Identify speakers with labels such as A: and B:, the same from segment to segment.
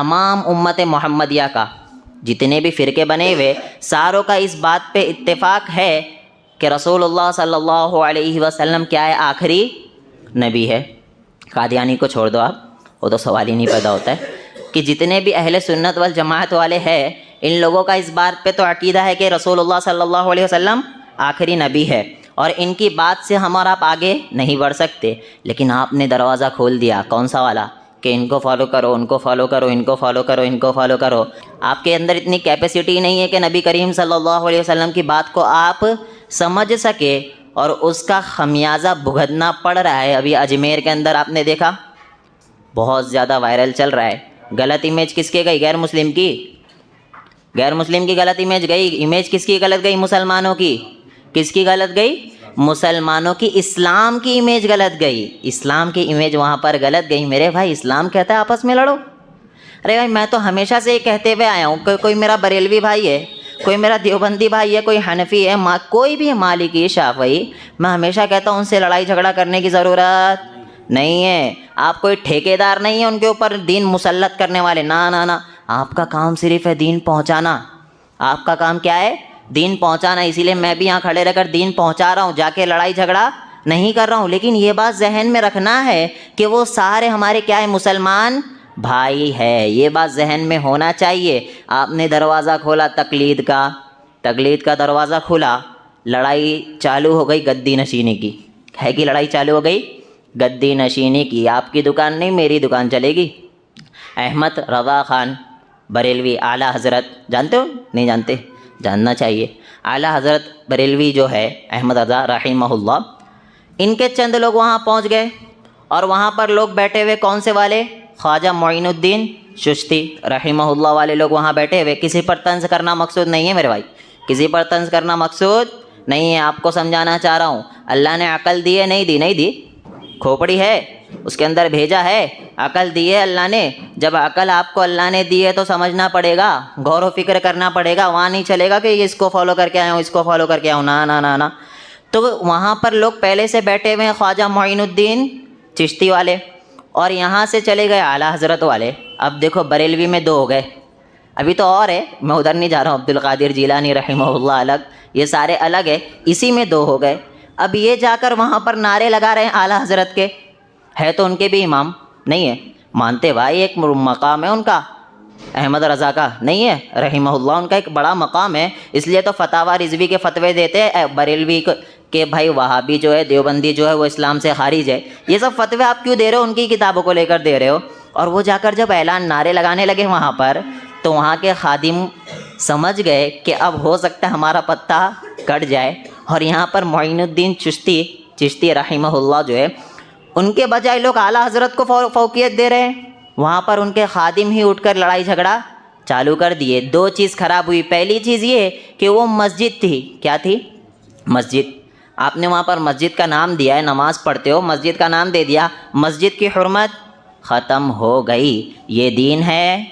A: तमाम उम्मत मोहम्मदिया का, जितने भी फ़िरके बने हुए, सारों का इस बात पे इत्तेफाक है कि रसूलुल्लाह सल्लल्लाहु अलैहि वसल्लम क्या है, आखिरी नबी है। कादियानी को छोड़ दो आप, वो तो सवाल ही नहीं पैदा होता है। कि जितने भी अहले सुन्नत वल जमात वाले हैं, इन लोगों का इस बात पे तो अकीदा है कि रसूलुल्लाह सल्लल्लाहु अलैहि वसल्लम आखिरी नबी है और इनकी बात से हम और आप आगे नहीं बढ़ सकते। लेकिन आपने दरवाज़ा खोल दिया, कौन सा वाला, कि इनको फॉलो करो, उनको फॉलो करो, इनको फॉलो करो, इनको फॉलो करो। आपके अंदर इतनी कैपेसिटी नहीं है कि नबी करीम सल्लल्लाहु अलैहि वसल्लम की बात को आप समझ सके और उसका खमियाजा भुगतना पड़ रहा है। अभी अजमेर के अंदर आपने देखा, बहुत ज़्यादा वायरल चल रहा है। गलत इमेज किसके गई? गैर मुस्लिम की। गैर मुस्लिम की गलत इमेज गई। इमेज किसकी गलत गई? मुसलमानों की। किसकी गलत गई? मुसलमानों की। इस्लाम की इमेज गलत गई। इस्लाम की इमेज वहाँ पर गलत गई। मेरे भाई, इस्लाम कहता है आपस में लड़ो। अरे भाई, मैं तो हमेशा से ये कहते हुए आया हूँ, कोई मेरा बरेलवी भाई है, कोई मेरा देवबंदी भाई है, कोई हनफी है, कोई भी है, मालिकी, शाफई, मैं हमेशा कहता हूँ उनसे लड़ाई झगड़ा करने की ज़रूरत नहीं है। आप कोई ठेकेदार नहीं है उनके ऊपर दीन मुसल्लत करने वाले, ना ना ना। आपका काम सिर्फ है दीन पहुँचाना। आपका काम क्या है? दीन पहुँचाना। इसीलिए मैं भी यहाँ खड़े रहकर दीन पहुँचा रहा हूँ, जाके लड़ाई झगड़ा नहीं कर रहा हूँ। लेकिन ये बात जहन में रखना है कि वो सारे हमारे क्या है? मुसलमान भाई है। ये बात जहन में होना चाहिए। आपने दरवाज़ा खोला तकलीद का दरवाज़ा खुला, लड़ाई चालू हो गई गद्दी नशीनी की। है कि लड़ाई चालू हो गई गद्दी नशीनी की? आपकी दुकान नहीं, मेरी दुकान चलेगी। अहमद रज़ा ख़ान बरेलवी आला हज़रत, जानते हो? नहीं जानते? जानना चाहिए। आला हज़रत बरेलवी जो है अहमद रज़ा रहिमहुल्लाह, इनके चंद लोग वहाँ पहुँच गए और वहाँ पर लोग बैठे हुए, कौन से वाले? ख्वाजा मोइनुद्दीन चिश्ती रहिमहुल्लाह वाले लोग वहाँ बैठे हुए। किसी पर तंज करना मकसूद नहीं है मेरे भाई, किसी पर तंज करना मकसूद नहीं है। आपको समझाना चाह रहा हूँ, अल्लाह ने अकल दी है, नहीं दी? नहीं दी। खोपड़ी है, उसके अंदर भेजा है, अकल दी है अल्लाह ने। जब अकल आपको अल्लाह ने दी है तो समझना पड़ेगा, गौर व फिक्र करना पड़ेगा। वहाँ नहीं चलेगा कि इसको फॉलो करके आया हूँ, इसको फॉलो करके आऊँ, ना ना ना ना। तो वहाँ पर लोग पहले से बैठे हुए हैं, ख्वाजा मोइनुद्दीन चिश्ती वाले, और यहाँ से चले गए आला हज़रत वाले। अब देखो, बरेलवी में दो हो गए, अभी तो और है, मैं उधर नहीं जा रहा हूँ। अब्दुल कादिर जीलानी रहिमहुल्लाह अलग, ये सारे अलग है, इसी में दो हो गए। अब ये जाकर वहाँ पर नारे लगा रहे हैं आला हज़रत के। है तो उनके भी इमाम नहीं है, मानते भाई, एक मकाम है उनका, अहमद रज़ा का नहीं है रहिमहुल्लाह, उनका एक बड़ा मकाम है। इसलिए तो फतावा रिजवी के फतवे देते हैं बरेलवी के भाई वहाबी जो है, देवबंदी जो है, वो इस्लाम से खारिज है। ये सब फतवे आप क्यों दे रहे हो? उनकी किताबों को लेकर दे रहे हो। और वो जाकर जब ऐलान नारे लगाने लगे वहाँ पर, तो वहाँ के खादिम समझ गए कि अब हो सकता है हमारा पत्ता कट जाए। और यहाँ पर मोइनुद्दीन चिश्ती रहिमहुल्लाह जो है, उनके बजाय लोग आला हज़रत को फौकियत दे रहे हैं। वहाँ पर उनके खादिम ही उठकर लड़ाई झगड़ा चालू कर दिए। दो चीज़ ख़राब हुई। पहली चीज़ ये कि वो मस्जिद थी, क्या थी? मस्जिद। आपने वहाँ पर मस्जिद का नाम दिया है, नमाज़ पढ़ते हो, मस्जिद का नाम दे दिया, मस्जिद की हुर्मत ख़त्म हो गई। ये दीन है?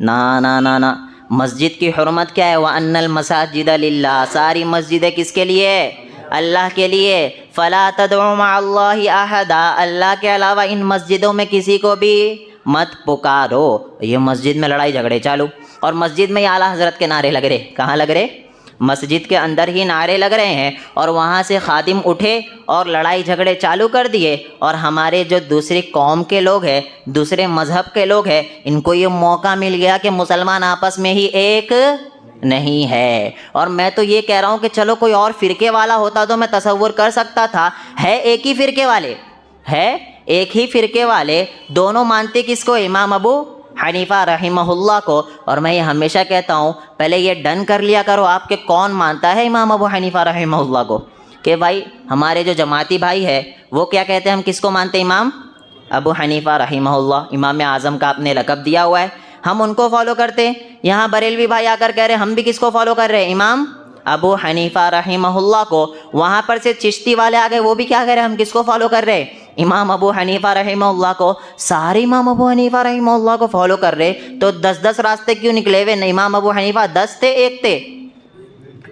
A: ना ना ना ना। मस्जिद की हुर्मत क्या है? व अन्नल मसाजिद लिल्लाह, सारी मस्जिदें किसके लिए? अल्लाह के लिए। फ़ला तदउ मअल्लाहि अहदा, अल्लाह के अलावा इन मस्जिदों में किसी को भी मत पुकारो। ये मस्जिद में लड़ाई झगड़े चालू, और मस्जिद में ही आला हज़रत के नारे लग रहे। कहाँ लग रहे? मस्जिद के अंदर ही नारे लग रहे हैं। और वहाँ से खादिम उठे और लड़ाई झगड़े चालू कर दिए। और हमारे जो दूसरी कौम के लोग हैं, दूसरे मज़हब के लोग हैं, इनको ये मौका मिल गया कि मुसलमान आपस में ही एक नहीं है। और मैं तो ये कह रहा हूँ कि चलो कोई और फ़िरके वाला होता तो मैं तसव्वुर कर सकता था। है एक ही फ़िरके वाले, है एक ही फ़िरके वाले, दोनों मानते किसको? इमाम अबू हनीफ़ा रहिमहुल्लाह को। और मैं ये हमेशा कहता हूँ, पहले ये डन कर लिया करो आपके कौन मानता है इमाम अबू हनीफ़ा रहिमहुल्लाह को। कि भाई हमारे जो जमाती भाई है वो क्या कहते हैं, हम किसको मानते हैं? इमाम अबू हनीफ़ा रहिमहुल्लाह, इमाम आज़म का आपने लक़ब दिया हुआ है, हम उनको फॉलो करते हैं। यहाँ बरेलवी भाई आकर कह रहे हैं हम भी किसको फॉलो कर रहे हैं? इमाम अबू हनीफ़ा रहिमहुल्लाह को। वहाँ पर से चिश्ती वाले आ गए, वो भी क्या कह रहे हैं? हम किसको फॉलो कर रहे हैं? इमाम अबू हनीफ़ा रहिमहुल्लाह को। सारे इमाम अबू हनीफ़ा रहिमहुल्लाह को फॉलो कर रहे, तो 10-10 रास्ते क्यों निकले हुए? इमाम अबू हनीफ़ा 10 थे, एक थे?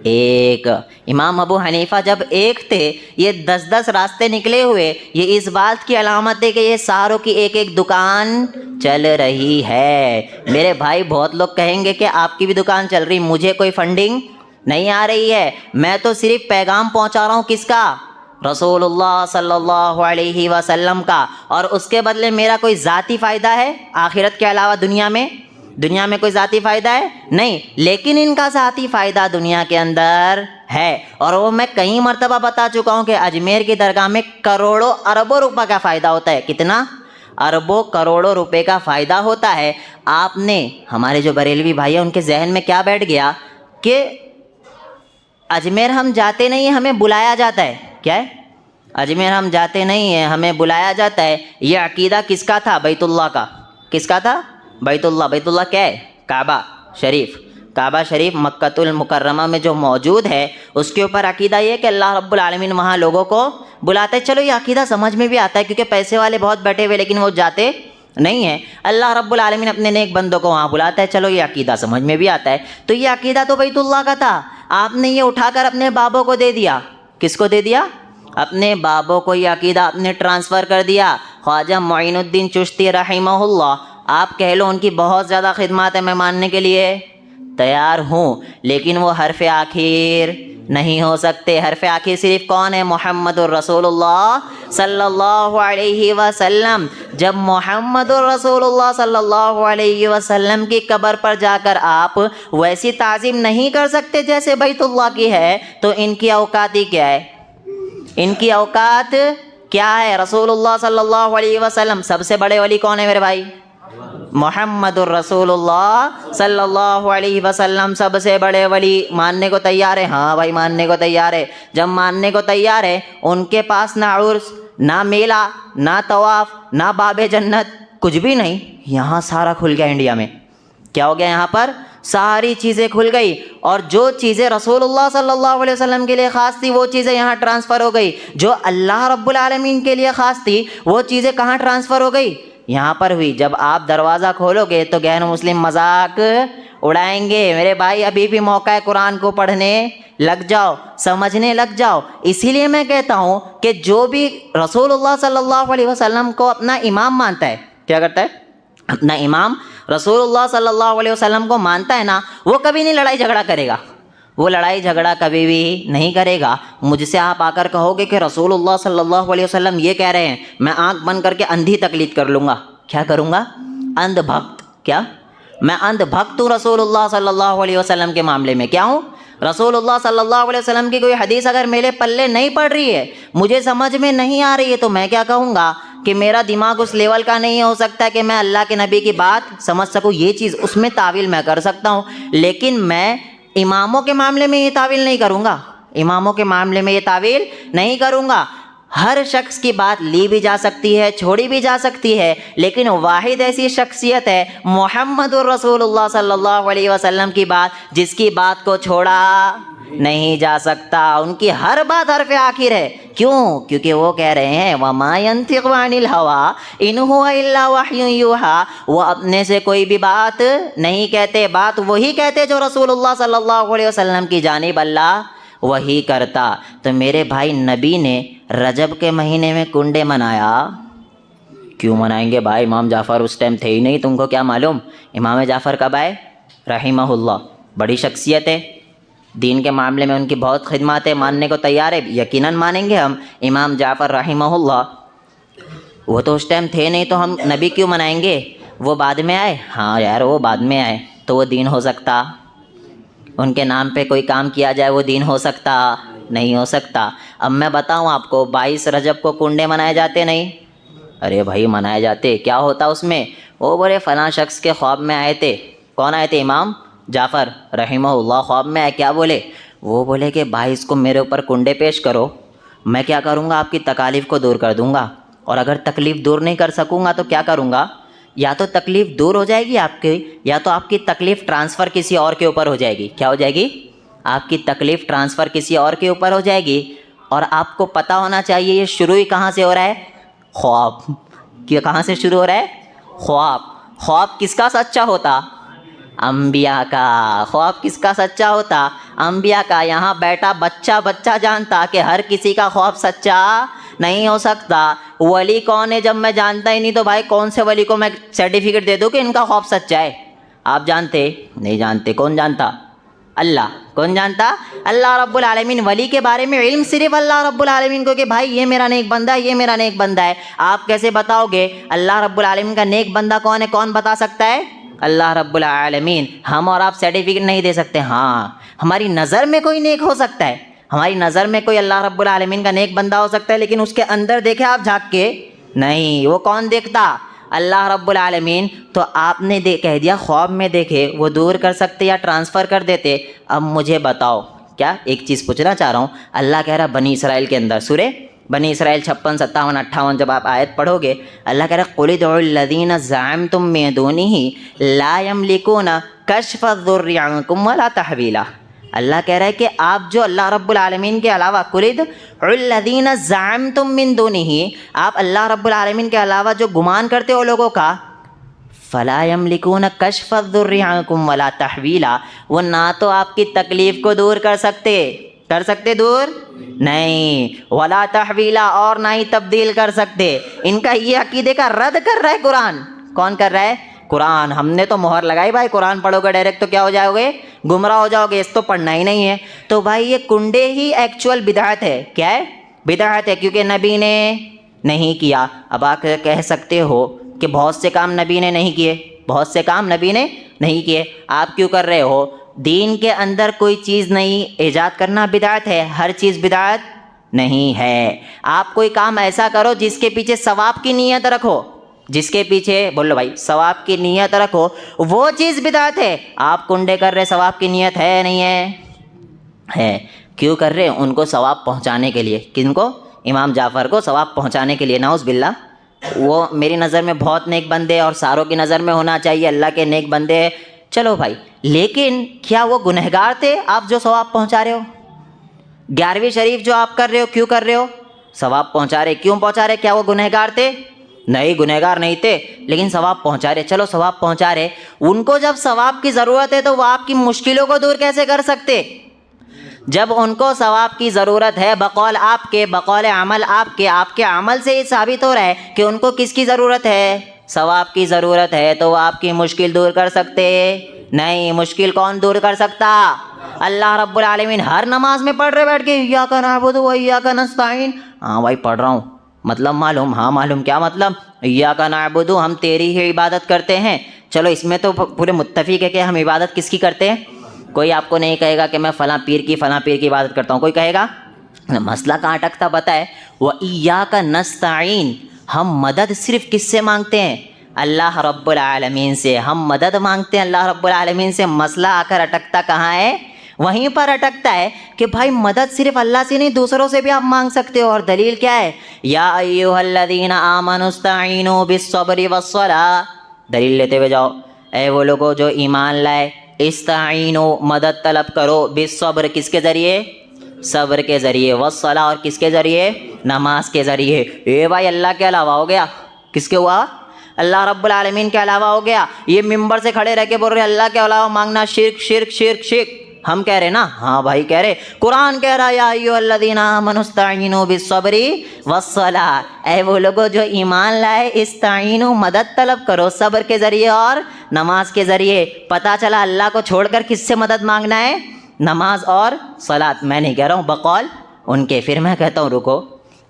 A: एक। इमाम अबू हनीफ़ा जब एक थे, ये 10-10 रास्ते निकले हुए, ये इस बात की अलामत है कि ये सारों की एक एक दुकान चल रही है। मेरे भाई बहुत लोग कहेंगे कि आपकी भी दुकान चल रही, मुझे कोई फंडिंग नहीं आ रही है, मैं तो सिर्फ पैगाम पहुंचा रहा हूँ। किसका? रसूलुल्लाह सल्लल्लाहु अलैहि वसल्लम का। और उसके बदले मेरा कोई ज़ाती फ़ायदा है आखिरत के अलावा? दुनिया में कोई ज़ाती फ़ायदा है नहीं, लेकिन इनका ज़ाती फ़ायदा दुनिया के अंदर है। और वो मैं कई मरतबा बता चुका हूँ कि अजमेर की दरगाह में करोड़ों अरबों रुपए का फ़ायदा होता है। कितना? अरबों करोड़ों रुपए का फ़ायदा होता है। आपने, हमारे जो बरेलवी भाई हैं, उनके जहन में क्या बैठ गया कि अजमेर हम जाते नहीं हैं, हमें बुलाया जाता है। क्या है? अजमेर हम जाते नहीं हैं, हमें बुलाया जाता है। ये अकीदा किसका था? बैतुल्लाह का। किसका था? बैतुल्लाह। बैतुल्लाह क्या है? काबा शरीफ। काबा शरीफ मक्कतुल मुकर्रमा में जो मौजूद है, उसके ऊपर अकीदा ये है कि अल्लाह रब्बुल आलमीन वहाँ लोगों को बुलाता है। चलो ये अकीदा समझ में भी आता है, क्योंकि पैसे वाले बहुत बैठे हुए, लेकिन वो जाते नहीं है। अल्लाह रब्बुल आलमीन अपने नेक बंदों को वहाँ बुलाता है। चलो ये अकीदा समझ में भी आता है। तो ये अकीदा तो बैतुल्लाह का था, आपने ये उठाकर अपने बाबों को दे दिया। किसको दे दिया? अपने बाबों को ये अकीदा आपने ट्रांसफ़र कर दिया। ख्वाजा मोइनुद्दीन चिश्ती रहिमहुल्लाह, आप कह लो उनकी बहुत ज़्यादा खिदमत है, मैं मानने के लिए तैयार हूँ, लेकिन वो हरफ आखिर नहीं हो सकते। हरफ आखिर सिर्फ कौन है? मोहम्मदुर रसूलुल्लाह सल्लल्लाहु अलैहि वसल्लम। जब मोहम्मदुर रसूलुल्लाह सल्लल्लाहु अलैहि वसल्लम की कब्र पर जाकर आप वैसी ताज़ीम नहीं कर सकते जैसे बैतुल्लाह की है, तो इनकी औकात ही क्या है? इनकी औकात क्या है? रसूलुल्लाह सल्लल्लाहु अलैहि वसल्लम। सबसे बड़े वली कौन है मेरे भाई? मोहम्मदुर रसूलुल्लाह सल्लल्लाहु अलैहि वसल्लम सबसे बड़े वली। मानने को तैयार है? हाँ भाई मानने को तैयार है। जब मानने को तैयार है, उनके पास ना उर्स, ना मेला, ना तवाफ़, ना बाबे जन्नत, कुछ भी नहीं। यहाँ सारा खुल गया इंडिया में। क्या हो गया? यहाँ पर सारी चीज़ें खुल गई, और जो चीज़ें रसूलुल्लाह सल्लल्लाहु अलैहि वसल्लम के लिए ख़ास थी, वो चीज़ें यहाँ ट्रांसफ़र हो गई। जो अल्लाह रब्बुल आलमीन के लिए ख़ास थी, वो चीज़ें कहाँ ट्रांसफ़र हो गई? यहाँ पर हुई। जब आप दरवाज़ा खोलोगे तो गैर मुस्लिम मजाक उड़ाएंगे। मेरे भाई अभी भी मौका है, कुरान को पढ़ने लग जाओ, समझने लग जाओ। इसीलिए मैं कहता हूँ कि जो भी रसूलुल्लाह सल्लल्लाहु अलैहि वसल्लम को अपना इमाम मानता है, क्या करता है? अपना इमाम रसूलुल्लाह सल्लल्लाहु अलैहि वसल्लम को मानता है ना, वो कभी नहीं लड़ाई झगड़ा करेगा। वो लड़ाई झगड़ा कभी भी नहीं करेगा। मुझसे आप आकर कहोगे कि रसूलुल्लाह सल्लल्लाहु अलैहि वसल्लम ये कह रहे हैं, मैं आंख बंद करके अंधी तकलीद कर लूँगा। क्या करूँगा? अंधभक्त। क्या? मैं अंधभक्त हूँ रसूलुल्लाह सल्लल्लाहु अलैहि वसल्लम के मामले में। क्या हूँ? रसूलुल्लाह सल्लल्लाहु अलैहि वसल्लम की कोई हदीस अगर मेरे पल्ले नहीं पड़ रही है, मुझे समझ में नहीं आ रही है, तो मैं क्या कहूँगा कि मेरा दिमाग उस लेवल का नहीं हो सकता कि मैं अल्लाह के नबी की बात समझ सकूँ। ये चीज़ उसमें तावील मैं कर सकता हूँ, लेकिन मैं इमामों के मामले में ये तावील नहीं करूँगा। इमामों के मामले में ये तावील नहीं करूँगा। हर शख्स की बात ली भी जा सकती है, छोड़ी भी जा सकती है, लेकिन वाहिद ऐसी शख्सियत है मोहम्मदुर रसूलुल्लाह सल्लल्लाहु अलैहि वसल्लम की बात, जिसकी बात को छोड़ा नहीं जा सकता। उनकी हर बात हरफ आखिर है। क्यों? क्योंकि वो कह रहे हैं वमा यंतिक़ु अनिल हवा इन हुवा इल्ला वह्युन यूहा। वो अपने से कोई भी बात नहीं कहते, बात वही कहते जो रसूलुल्लाह सल्लल्लाहु अलैहि वसल्लम की जानिब अल्लाह वही करता। तो मेरे भाई, नबी ने रजब के महीने में कुंडे मनाया। क्यों मनाएंगे भाई? इमाम जाफ़र उस टाइम थे ही नहीं, तुमको क्या मालूम? इमाम जाफ़र कब आए? रहिमहुल्लाह। बड़ी शख्सियत है, दीन के मामले में उनकी बहुत खिदमत है, मानने को तैयार है, यकीनन मानेंगे हम इमाम जाफ़र रहिमहुल्लाह। वो तो उस टाइम थे नहीं, तो हम नबी क्यों मनाएंगे? वो बाद में आए। हाँ यार, वो बाद में आए तो वो दीन हो सकता? उनके नाम पे कोई काम किया जाए वो दीन हो सकता? नहीं हो सकता। अब मैं बताऊं आपको, 22 रजब को कुंडे मनाए जाते नहीं? अरे भाई मनाए जाते। क्या होता उसमें? वो बोले फ़लाँ शख्स के ख्वाब में आए थे। कौन आए थे? इमाम जाफ़र रहिमहुल्लाह ख्वाब में आए। क्या बोले? वो बोले कि 22 को मेरे ऊपर कुंडे पेश करो, मैं क्या करूँगा? आपकी तकालीफ़ को दूर कर दूँगा, और अगर तकलीफ़ दूर नहीं कर सकूँगा तो क्या करूँगा? या तो तकलीफ़ दूर हो जाएगी आपकी, या तो आपकी तकलीफ़ ट्रांसफ़र किसी और के ऊपर हो जाएगी। क्या हो जाएगी? आपकी तकलीफ़ ट्रांसफ़र किसी और के ऊपर हो जाएगी। और आपको पता होना चाहिए ये शुरू ही कहाँ से हो रहा है? ख्वाब। कि कहाँ से शुरू हो रहा है? ख्वाब। ख्वाब किसका सच्चा होता? अंबिया का। ख्वाब किसका सच्चा होता? अंबिया का यहाँ बैठा बच्चा बच्चा जानता कि हर किसी का खौफ सच्चा नहीं हो सकता। वली कौन है जब मैं जानता ही नहीं तो भाई कौन से वली को मैं सर्टिफिकेट दे दूँ कि इनका खौफ सच्चा है? आप जानते नहीं? जानते। कौन जानता? अल्लाह। कौन जानता? अल्लाह रब्बुल आलमीन। वली के बारे में इल्म सिर्फ अल्लाह रब्बुल आलमीन को कि भाई ये मेरा नेक बंदा है, ये मेरा नेक बंदा है। आप कैसे बताओगे अल्लाह रब्बुल आलमीन का नेक बंदा कौन है? कौन बता सकता है? अल्लाह रब्बुल आलमीन। हम और आप सर्टिफिकेट नहीं दे सकते। हाँ, हमारी नज़र में कोई नेक हो सकता है, हमारी नज़र में कोई अल्लाह रब्बुल आलमीन का नेक बंदा हो सकता है, लेकिन उसके अंदर देखे आप झाँक के? नहीं। वो कौन देखता? अल्लाह रब्बुल आलमीन। तो आपने कह दिया ख्वाब में देखे, वो दूर कर सकते या ट्रांसफ़र कर देते। अब मुझे बताओ, क्या एक चीज़ पूछना चाह रहा हूँ। अल्लाह कह रहा बनी इसराइल के अंदर, सूरे बनी इसराइल 56, 57, 58 जब आप आयत पढ़ोगे, अल्लाह कह रहा कुल उद्दुल्लज़ीना ज़अमतुम मिन दूनिही ला यमलिकूना कश्फ़ ज़ुर्रि अन्कुम वला तहवीला। अल्लाह कह रहा है कि आप जो अल्लाह रब्बुल आलमीन के अलावा कुलिदुल्लज़ीना ज़अमतुम मिन दूनिही, आप अल्लाह रब्बुल आलमीन के अलावा जो गुमान करते हो लोगों का, फ़ला यमलिकूना कश्फ़ ज़ुर्रि अन्कुम वला तहवीला, वो ना तो आपकी तकलीफ़ को दूर कर सकते दूर नहीं, वला तहवीला, और ना ही तब्दील कर सकते। इनका ये अकीदे का रद्द कर रहा है कुरान। कौन कर रहा है? कुरान। हमने तो मोहर लगाई भाई, कुरान पढ़ोगे डायरेक्ट तो क्या हो जाओगे? गुमराह हो जाओगे, इस तो पढ़ना ही नहीं है। तो भाई ये कुंडे ही एक्चुअल बिदअत है। क्या है? बिदअत है, क्योंकि नबी ने नहीं किया। अब आप कह सकते हो कि बहुत से काम नबी ने नहीं किए, बहुत से काम नबी ने नहीं किए, आप क्यों कर रहे हो? दीन के अंदर कोई चीज़ नई ईजाद करना बिदअत है, हर चीज़ बिदअत नहीं है। आप कोई काम ऐसा करो जिसके पीछे सवाब की नीयत रखो, जिसके पीछे बोलो भाई सवाब की नीयत रखो, वो चीज़ बिदअत है। आप कुंडे कर रहे, सवाब की नीयत है नहीं है? है। क्यों कर रहे? उनको सवाब पहुंचाने के लिए। किनको? इमाम जाफ़र को सवाब पहुंचाने के लिए। नाउज़ बिल्ला। वो मेरी नज़र में बहुत नेक बंदे और सारों की नज़र में होना चाहिए अल्लाह के नेक बंदे। चलो भाई, लेकिन क्या वो गुनहगार थे आप जो सवाब पहुंचा रहे हो? 11वीं शरीफ जो आप कर रहे हो, क्यों कर रहे हो? सवाब पहुंचा रहे। क्यों पहुंचा रहे? क्या वो गुनहगार थे? नहीं, गुनहगार नहीं थे, लेकिन सवाब पहुंचा रहे। चलो सवाब पहुंचा रहे, उनको जब सवाब की ज़रूरत है तो वो आपकी मुश्किलों को दूर कैसे कर सकते? जब उनको सवाब की ज़रूरत है, बकौल आपके, बकौल अमल आपके, आपके अमल से ही साबित हो रहा है कि उनको किसकी ज़रूरत है? सवाब की ज़रूरत है। तो वो आपकी मुश्किल दूर कर सकते? नहीं। मुश्किल कौन दूर कर सकता? अल्लाह रब्बुल आलमीन। हर नमाज में पढ़ रहे बैठ के इय्याका नअबुदु व इय्याका नस्तईन। हाँ भाई पढ़ रहा हूँ, मतलब मालूम? हाँ मालूम। क्या मतलब? इय्याका नअबुदु, हम तेरी ही इबादत करते हैं। चलो इसमें तो पूरे मुत्तफिक है कि हम इबादत किसकी करते हैं। कोई आपको नहीं कहेगा कि मैं फ़लाँ पीर की इबादत करता हूँ, कोई कहेगा? मसला कहाँ अटकता पता है? व इय्याका नस्तईन, हम मदद सिर्फ़ किससे मांगते हैं? अल्लाह रब्बुल आलमीन से। हम मदद मांगते हैं अल्लाह रब्बुल आलमीन से। मसला आकर अटकता कहाँ है? वहीं पर अटकता है कि भाई मदद सिर्फ अल्लाह से नहीं, दूसरों से भी आप मांग सकते हो। और दलील क्या है? या अय्युहल्लज़ीना आमनुस्तईनु बिस्सब्रि वस्सलाह। दलील लेते हुए जाओ, ऐ वो लोगों जो ईमान लाए, इस्ताईनु, मदद तलब करो, बिस्सब्र, किसके ज़रिए? सब्र के ज़रिए, वस्सलाह, और किसके ज़रिए? नमाज के ज़रिए। ये भाई अल्लाह के अलावा हो गया। किसके हुआ? अल्लाह रब्बुल आलमीन के अलावा हो गया। ये मिंबर से खड़े रह के बोल रहे अल्लाह के अलावा मांगना शिर्क शिर्क शिर्क शिर्क। हम कह रहे ना? हाँ भाई कह रहे। कुरान कह रहा है या अय्युहल्लज़ीना आमनुस्तईनु बिस्सब्रि वस्सलाह, ऐ वो लोगों जो ईमान लाए, इस्ताईनु, मदद तलब करो, सब्र के ज़रिए और नमाज के ज़रिए। पता चला अल्लाह को छोड़कर किससे मदद मांगना है? नमाज और सलात। मैं नहीं कह रहा हूँ, बकौल उनके। फिर मैं कहता हूँ रुको,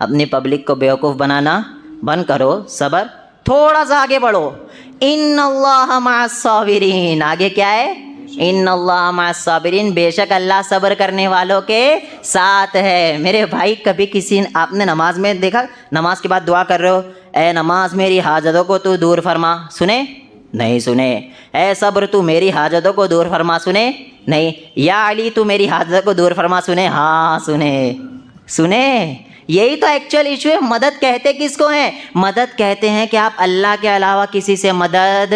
A: अपनी पब्लिक को बेवकूफ़ बनाना बंद करो, सब्र। थोड़ा सा आगे बढ़ो, इन्नल्लाह मअस्साबिरीन। आगे क्या है? इन्नल्लाह मअस्साबिरीन, बेशक अल्लाह सब्र करने वालों के साथ है। मेरे भाई कभी किसी आपने नमाज में देखा, नमाज के बाद दुआ कर रहे हो, ए नमाज मेरी हाजतों को तू दूर फरमा, सुने? नहीं सुने। ए सब्र तू मेरी हाजतों को दूर फरमा, सुने? नहीं। या अली तू मेरी हाजतों को दूर फरमा, सुने? हाँ सुने। सुने? यही तो एक्चुअल इशू है। मदद कहते किसको हैं? मदद कहते हैं कि आप अल्लाह के अलावा किसी से मदद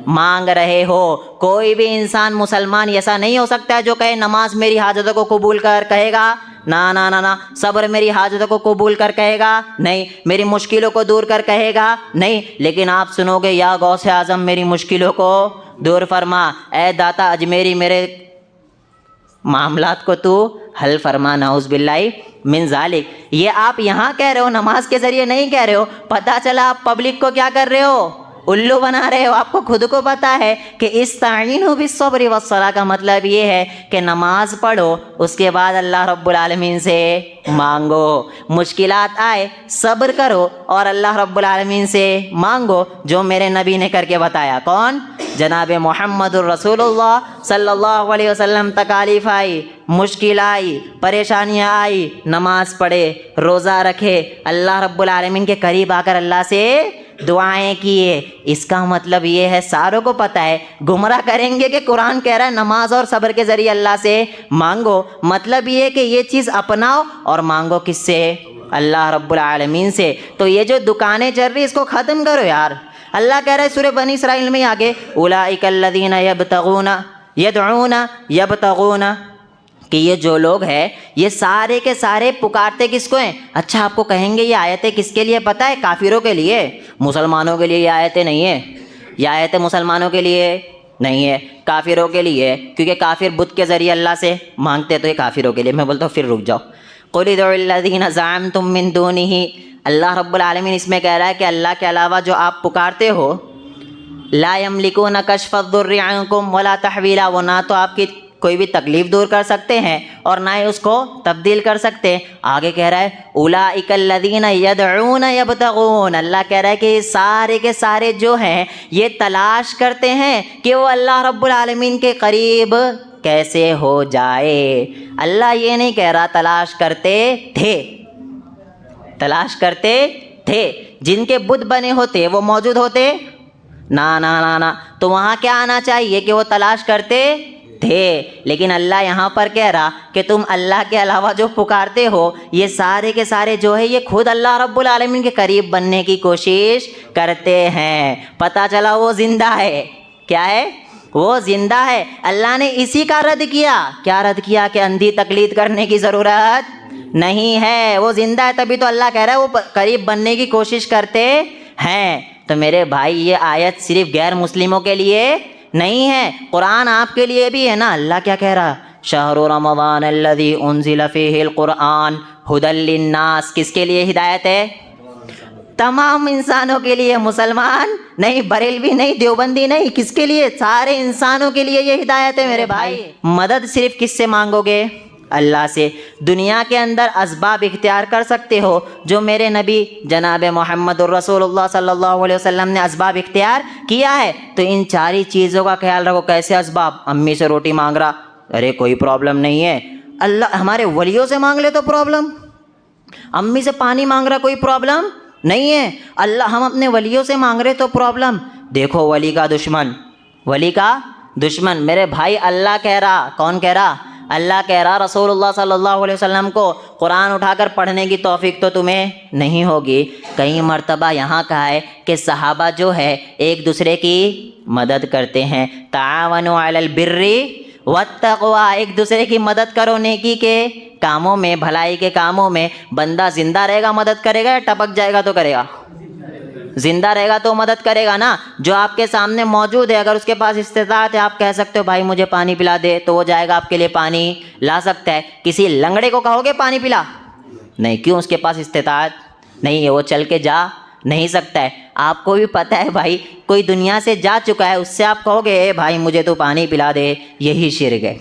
A: मांग रहे हो। कोई भी इंसान मुसलमान ऐसा नहीं हो सकता है जो कहे नमाज मेरी हाजतों को कबूल कर, कहेगा ना ना ना ना। सब्र मेरी हाजतों को कबूल कर कहेगा नहीं, मेरी मुश्किलों को दूर कर कहेगा नहीं। लेकिन आप सुनोगे या गौसे आज़म मेरी मुश्किलों को दूर फरमा, ए दाता अजमेरी मेरे मामलात को तू हल फरमा, नाउज़ बिल्लाहि मिन ज़ालिक। ये आप यहाँ कह रहे हो, नमाज के ज़रिए नहीं कह रहे हो। पता चला आप पब्लिक को क्या कर रहे हो, उल्लू बना रहे हो। आपको खुद को पता है कि इस्ताईनु बिस्सब्रि वस्सलाह का मतलब ये है कि नमाज पढ़ो, उसके बाद अल्लाह रब्बुल आलमीन से मांगो। मुश्किलात आए सब्र करो और अल्लाह रब्बुल आलमीन से मांगो, जो मेरे नबी ने करके बताया। कौन? जनाब मोहम्मदुर रसूलुल्लाह सल्लल्लाहु अलैहि वसल्लम। तकालीफ आई, मुश्किल आई, परेशानियाँ आई, नमाज पढ़े, रोज़ा रखे, अल्लाह रब्बुल आलमीन के करीब आकर अल्लाह से दुआएं किए। इसका मतलब ये है, सारों को पता है, गुमराह करेंगे कि कुरान कह रहा है नमाज और सब्र के ज़रिए अल्लाह से मांगो। मतलब ये है कि ये चीज़ अपनाओ और मांगो किससे? अल्लाह रब्बुल आलमीन से। तो ये जो दुकानें चल रही इसको ख़त्म करो यार। अल्लाह कह रहा है सूरह बनी इसराइल में आगे, उलाइकल्लज़ीना यब्तगूना यदऊना यब्तगूना, कि ये जो लोग हैं ये सारे के सारे पुकारते किसको हैं? अच्छा, आपको कहेंगे ये आयतें किसके लिए पता है? काफिरों के लिए, मुसलमानों के लिए ये आयतें नहीं है। ये आयतें मुसलमानों के लिए नहीं है, काफिरों के लिए, क्योंकि काफिर बुत के ज़रिए अल्लाह से मांगते, तो ये काफिरों के लिए। मैं बोलता हूँ फिर रुक जाओ। क़ुल उदउल्लज़ीना ज़अमतुम मिन दूनिही, अल्लाह रब्बुल आलमीन इसमें कह रहा है कि अल्लाह के अलावा जो आप पुकारते हो, ला यमलिकूना कश्फ़द्दुर्रि अन्कुम वला तहवीला, वो ना तो आपकी कोई भी तकलीफ़ दूर कर सकते हैं और ना ही उसको तब्दील कर सकते। आगे कह रहा है उलाइकल्लज़ीना यदऊना यब्तगून, अल्लाह कह रहा है कि सारे के सारे जो हैं ये तलाश करते हैं कि वो अल्लाह रब्बुल आलमीन के करीब कैसे हो जाए। अल्लाह ये नहीं कह रहा तलाश करते थे, तलाश करते थे। जिनके बुत बने होते वो मौजूद होते ना ना ना ना, तो वहाँ क्या आना चाहिए कि वो तलाश करते थे। लेकिन अल्लाह यहाँ पर कह रहा कि तुम अल्लाह के अलावा जो पुकारते हो ये सारे के सारे जो है ये खुद अल्लाह रब्बुल आलमीन के करीब बनने की कोशिश करते हैं। पता चला वो ज़िंदा है। क्या है? वो ज़िंदा है। अल्लाह ने इसी का रद्द किया। क्या रद्द किया? कि अंधी तकलीद करने की ज़रूरत नहीं है, वो ज़िंदा है। तभी तो अल्लाह कह रहा है वो करीब बनने की कोशिश करते हैं। तो मेरे भाई ये आयत सिर्फ गैर मुस्लिमों के लिए नहीं है, कुरान आपके लिए भी है ना। अल्लाह क्या कह रहा? शहरु रमज़ान अल्लज़ी उन्ज़िला फ़ीहिल कुरआन हुदल लिन्नास, किसके लिए हिदायत है? तमाम इंसानों के लिए। मुसलमान नहीं, बरेलवी नहीं, देवबंदी नहीं, किसके लिए? सारे इंसानों के लिए ये हिदायत है मेरे भाई। मदद सिर्फ किससे मांगोगे? अल्लाह से। दुनिया के अंदर असबाब इख्तियार कर सकते हो, जो मेरे नबी जनाब मोहम्मदुर रसूलुल्लाह सल्लल्लाहु अलैहि वसल्लम ने असबाब इख्तियार किया है। तो इन चारी चीज़ों का ख्याल रखो। कैसे असबाब? अम्मी से रोटी मांग रहा, अरे कोई प्रॉब्लम नहीं है। अल्लाह हमारे वलियों से मांग ले तो प्रॉब्लम, अम्मी से पानी मांग रहा कोई प्रॉब्लम नहीं है। अल्लाह हम अपने वलियों से मांग रहे तो प्रॉब्लम। देखो वली का दुश्मन, वली का दुश्मन मेरे भाई अल्लाह कह रहा। कौन कह रहा? अल्लाह कह रहा रसूलुल्लाह सल्लल्लाहु अलैहि वसल्लम को कुरान उठाकर पढ़ने की तौफीक तो तुम्हें नहीं होगी। कई मर्तबा यहाँ कहा है कि सहाबा जो है एक दूसरे की मदद करते हैं। तावनु अलल बिर्रि वत्तक़वा, एक दूसरे की मदद करो नेकी के कामों में, भलाई के कामों में। बंदा जिंदा रहेगा मदद करेगा या टपक जाएगा तो करेगा? जिंदा रहेगा तो मदद करेगा ना। जो आपके सामने मौजूद है, अगर उसके पास इस्तिताअत है, आप कह सकते हो भाई मुझे पानी पिला दे, तो वो जाएगा आपके लिए पानी ला सकता है। किसी लंगड़े को कहोगे पानी पिला? नहीं, क्यों? उसके पास इस्तिताअत नहीं है, वो चल के जा नहीं सकता है। आपको भी पता है भाई, कोई दुनिया से जा चुका है, उससे आप कहोगे भाई मुझे तो पानी पिला दे, यही शिर्क है,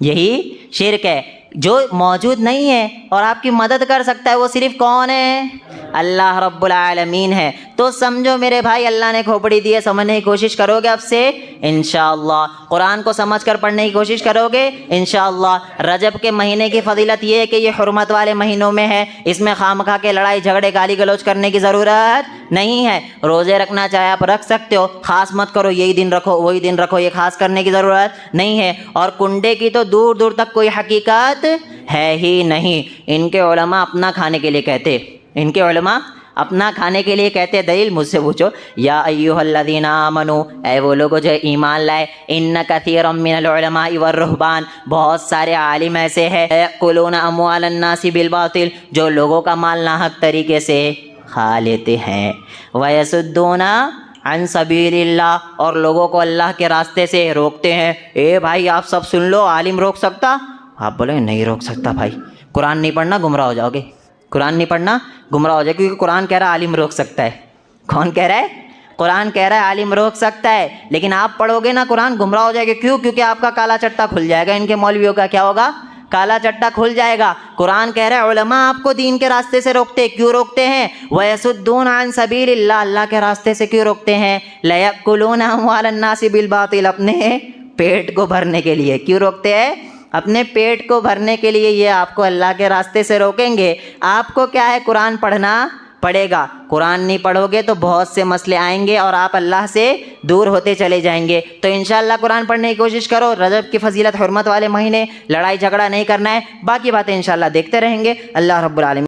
A: यही शिर्क है। जो मौजूद नहीं है और आपकी मदद कर सकता है वो सिर्फ कौन है? अल्लाह रब्बुल आलमीन है। तो समझो मेरे भाई, अल्लाह ने खोपड़ी दी है, समझने की कोशिश करोगे अब से इंशाअल्लाह। कुरान को समझकर पढ़ने की कोशिश करोगे इंशाअल्लाह। रजब के महीने की फजीलत ये है कि ये हुर्मत वाले महीनों में है। इसमें खामखा के लड़ाई झगड़े गाली गलौज करने की ज़रूरत नहीं है। रोज़े रखना चाहे आप रख सकते हो, ख़ास मत करो यही दिन रखो वही दिन रखो, ये ख़ास करने की ज़रूरत नहीं है। और कुंडे की तो दूर दूर तक कोई हकीकत है ही नहीं। इनके उलमा अपना खाने के लिए कहते, इनके उलमा अपना खाने के लिए कहते। दलील मुझसे पूछो। या अय्युहल्लज़ीना आमनू, ऐ वो लोगो जो ईमान लाए, इन्न कसीरम मिनल उलमाई वर्रुहबान, बहुत सारे आलिम ऐसे हैं, यअकुलूना अम्वालन नासी बिल बातिल, जो लोगों का माल नाहक तरीके से खा लेते हैं, वयसुद्दूना अन सबीलिल्लाह, और लोगों को अल्लाह के रास्ते से रोकते हैं। ए भाई आप सब सुन लो, आलिम रोक सकता? आप बोले नहीं रोक सकता भाई, कुरान नहीं पढ़ना गुमराह हो जाओगे, कुरान नहीं पढ़ना गुमराह हो जाए, क्योंकि कुरान कह रहा है आलिम रोक सकता है। कौन कह रहा है? कुरान कह रहा है आलिम रोक सकता है, लेकिन आप पढ़ोगे ना कुरान गुमराह हो जाएगा। क्यों? क्योंकि आपका काला चट्टा खुल जाएगा, इनके मौलवियों का क्या होगा? काला चट्टा खुल जाएगा। कुरान कह रहा है उलमा आपको दीन के रास्ते से रोकते, क्यों रोकते हैं? वयसुद्दून अन सबीलिल्लाह, अल्लाह के रास्ते से क्यों रोकते हैं? लयअकुलूना अम्वालन नासि बिल बातिल, अपने पेट को भरने के लिए। क्यों रोकते हैं? अपने पेट को भरने के लिए ये आपको अल्लाह के रास्ते से रोकेंगे। आपको क्या है? कुरान पढ़ना पड़ेगा। कुरान नहीं पढ़ोगे तो बहुत से मसले आएंगे और आप अल्लाह से दूर होते चले जाएंगे। तो इंशाअल्लाह कुरान पढ़ने की कोशिश करो। रजब की फजीलत हुर्मत वाले महीने, लड़ाई झगड़ा नहीं करना है, बाकी बातें इंशाअल्लाह देखते रहेंगे। अल्लाह रब्बुल आलमीन